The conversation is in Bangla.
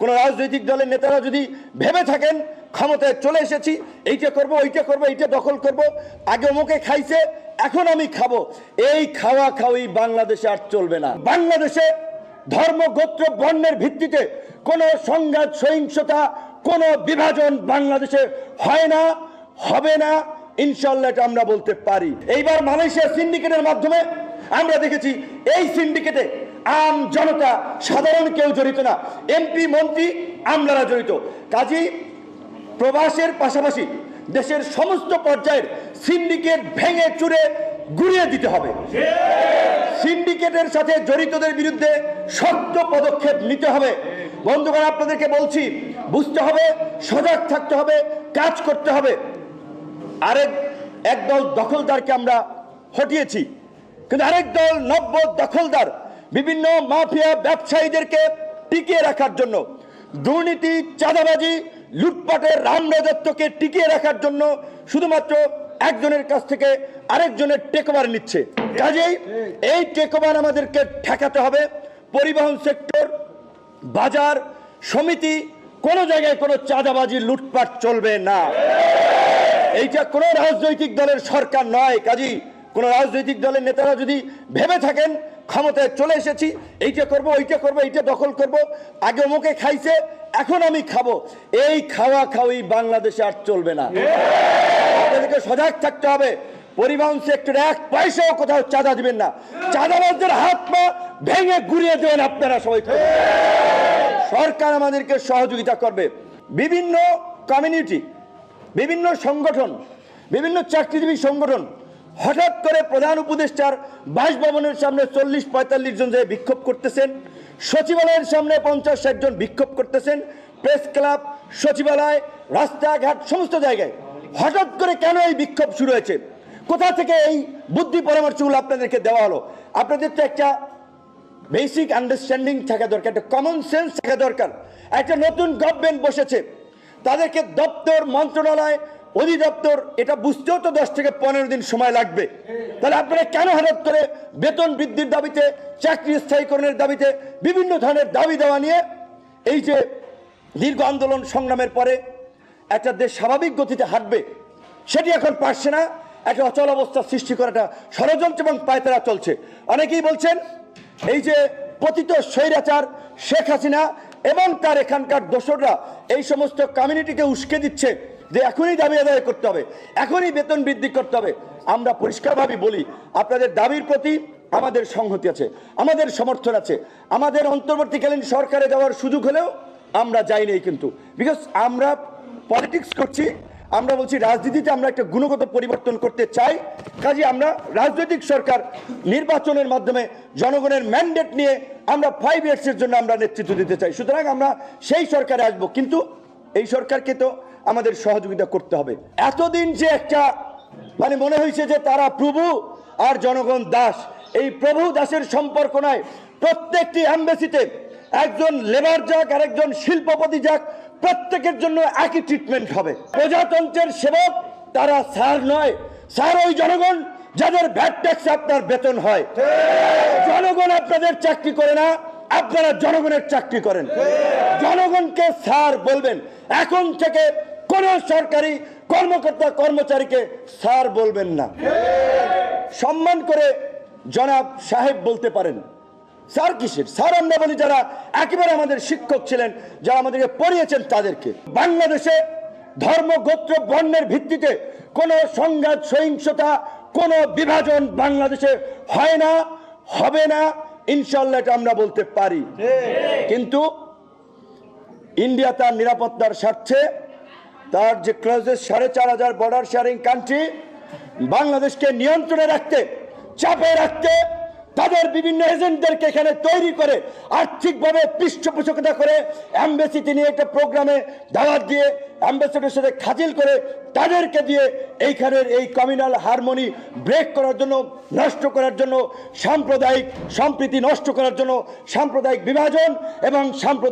কোন রাজনৈতিক দলের নেতারা যদি ভেবে থাকেন ক্ষমতায় চলে এসেছি, এইটা করব ওইটা করব, এইটা দখল করব, আগে ওমকে খাইছে এখন আমি খাবো, এই খাওয়া খাওয়ি বাংলাদেশে আর চলবে না। বাংলাদেশে ধর্ম গোত্র বর্ণের ভিত্তিতে কোনো সংঘাত সহিংসতা কোনো বিভাজন বাংলাদেশে হয় না, হবে না, ইনশাআল্লাহ এটা আমরা বলতে পারি। এইবার মালয়েশিয়া সিন্ডিকেটের মাধ্যমে আমরা দেখেছি এই সিন্ডিকেটে আম জনতা সাধারণ কেউ জড়িত না, এমপি মন্ত্রী আমলারা জড়িত। কাজী প্রবাসের পাশাপাশি দেশের সমস্ত পর্যায়ের সিন্ডিকেট ভেঙে চুরে গুড়িয়ে দিতে হবে। সিন্ডিকেটের সাথে জড়িতদের বিরুদ্ধে শক্ত পদক্ষেপ নিতে হবে। বন্ধুগণ, আপনাদেরকে বলছি, বুঝতে হবে, সজাগ থাকতে হবে, কাজ করতে হবে। একদল দখলদারকে আমরা হটিয়েছি, কিন্তু আরেক দল নব্য দখলদার বিভিন্ন মাফিয়া ব্যবসায়ীদেরকে টিকিয়ে রাখার জন্য, দুর্নীতি চাঁদাবাজি লুটপাটের রামরাজত্বকে টিকিয়ে রাখার জন্য শুধুমাত্র একজনের কাছ থেকে আরেকজনের টেকওভার নিচ্ছে। কাজেই এই টেকওভার আমাদেরকে ঠেকাতে হবে। পরিবহন সেক্টর, বাজার সমিতি, কোনো জায়গায় কোনো চাঁদাবাজি লুটপাট চলবে না। এইটা কোনো রাজনৈতিক দলের সরকার নয়। কাজী কোন রাজনৈতিক দলের নেতারা যদি ভেবে থাকেন ক্ষমতায় চলে এসেছি, এইটা করব ওইটা করব, এইটা দখল করব, আগে ওমকে খাইছে এখন আমি খাবো, এই খাওয়া খাওয়ি বাংলাদেশে আর চলবে না। আপনাদেরকে সজাগ থাকতে হবে। পরিবহন সেক্টরে এক পয়সাও কোথাও চাঁদা দিবেন না। চাঁদাবাজদের হাত পা ভেঙে গুড়িয়ে দেবেন আপনারা সবাই। সরকার আমাদেরকে সহযোগিতা করবে। বিভিন্ন কমিউনিটি, বিভিন্ন সংগঠন, বিভিন্ন চাকরিজীবী সংগঠন হঠাৎ করে প্রধান উপদেষ্টার বাসভবনের সামনে 40-45 জন যে বিক্ষোভ করতেছেন, সচিবালয়ের সামনে 50-60 জন বিক্ষোভ করতেছেন, প্রেস ক্লাব, সচিবালয়, রাস্তাঘাট সমস্ত জায়গায় হঠাৎ করে কেন এই বিক্ষোভ শুরু হয়েছে? কোথা থেকে এই বুদ্ধি পরামর্শগুলো আপনাদেরকে দেওয়া হলো? আপনাদের তো একটা বেসিক আন্ডারস্ট্যান্ডিং থাকা দরকার, একটা কমন সেন্স থাকা দরকার। একটা নতুন গভর্নমেন্ট বসেছে, তাদেরকে দপ্তর, মন্ত্রণালয়, অধিদপ্তর এটা বুঝতেও তো 10 থেকে 15 দিন সময় লাগবে। তাহলে আপনারা কেন হঠাৎ করে বেতন বৃদ্ধির দাবিতে, চাকরি স্থায়ীকরণের দাবিতে, বিভিন্ন ধরনের দাবি দেওয়া নিয়ে এই যে দীর্ঘ আন্দোলন সংগ্রামের পরে একটা দেশ স্বাভাবিক গতিতে হাঁটবে, সেটি এখন পারছে না। একটা অচল অবস্থা সৃষ্টি করাটা ষড়যন্ত্র এবং পায়তারা চলছে। অনেকেই বলছেন এই যে পতিত স্বৈরাচার শেখ হাসিনা এবং তার এখানকার দোসররা এই সমস্ত কমিউনিটিকে উস্কে দিচ্ছে যে এখনই দাবি আদায় করতে হবে, এখনই বেতন বৃদ্ধি করতে হবে। আমরা পরিষ্কারভাবে বলি, আপনাদের দাবির প্রতি আমাদের সংহতি আছে, আমাদের সমর্থন আছে। আমাদের অন্তর্বর্তীকালীন সরকারে যাওয়ার সুযোগ হলেও আমরা যাই নাই, কিন্তু বিকজ আমরা পলিটিক্স করছি, আমরা বলছি রাজনীতিতে আমরা একটা গুণগত পরিবর্তন করতে চাই। কাজে আমরা রাজনৈতিক সরকার নির্বাচনের মাধ্যমে জনগণের ম্যান্ডেট নিয়ে আমরা 5 ইয়ার্সের জন্য আমরা নেতৃত্ব দিতে চাই। সুতরাং আমরা সেই সরকারে আসবো, কিন্তু এই সরকারকে তো আমাদের সহযোগিতা করতে হবে। এতদিন যে একটা মনে হয়েছে যে তারা প্রভু আর জনগণ দাস, এই প্রভু দাসের সম্পর্ক নয়। প্রত্যেকটি এমবেসিতে একজন লেবার যাক আর একজন শিল্পপতি যাক, প্রত্যেকের জন্য একই ট্রিটমেন্ট হবে। প্রজাতন্ত্রের সেবক তারা স্যার নয়, স্যার ওই জনগণ যাদের ভ্যাট ট্যাক্স আপনার বেতন হয়। জনগণ আপনাদের চাকরি করে না, আপনারা জনগণের চাকরি করেন। জনগণকে স্যার বলবেন। এখন থেকে কোন সরকারি কর্মকর্তা কর্মচারীকে স্যার বলবেন না, সম্মান করে জনাব সাহেব বলতে পারেন। স্যার কিসের? স্যার আমরা বলি যারা একেবারে আমাদের শিক্ষক ছিলেন, যারা আমাদেরকে পড়িয়েছেন তাদেরকে। বাংলাদেশে ধর্ম গোত্র বর্ণের ভিত্তিতে কোনো সংঘাত সহিংসতা কোনো বিভাজন বাংলাদেশে হয় না, হবে না, ইনশাআল্লাহ এটা আমরা বলতে পারি। কিন্তু ইন্ডিয়া তার নিরাপত্তার স্বার্থে তার যে ক্লজেস 4500 বর্ডার শেয়ারিং কান্ট্রি, বাংলাদেশকে নিয়ন্ত্রণে রাখতে, চাপে রাখতে তাদের বিভিন্ন এজেন্টদেরকে এখানে তৈরি করে আর্থিকভাবে পৃষ্ঠপোষকতা করে এমবেসিতে নিয়ে একটা প্রোগ্রামে দাওয়াত দিয়ে অ্যাম্বাসেডরের সাথে খাতিল করে তাদেরকে দিয়ে এইখানের এই কমিউনাল হারমোনি ব্রেক করার জন্য, নষ্ট করার জন্য, সাম্প্রদায়িক সম্প্রীতি নষ্ট করার জন্য, সাম্প্রদায়িক বিভাজন এবং সাম্প্রদায়িক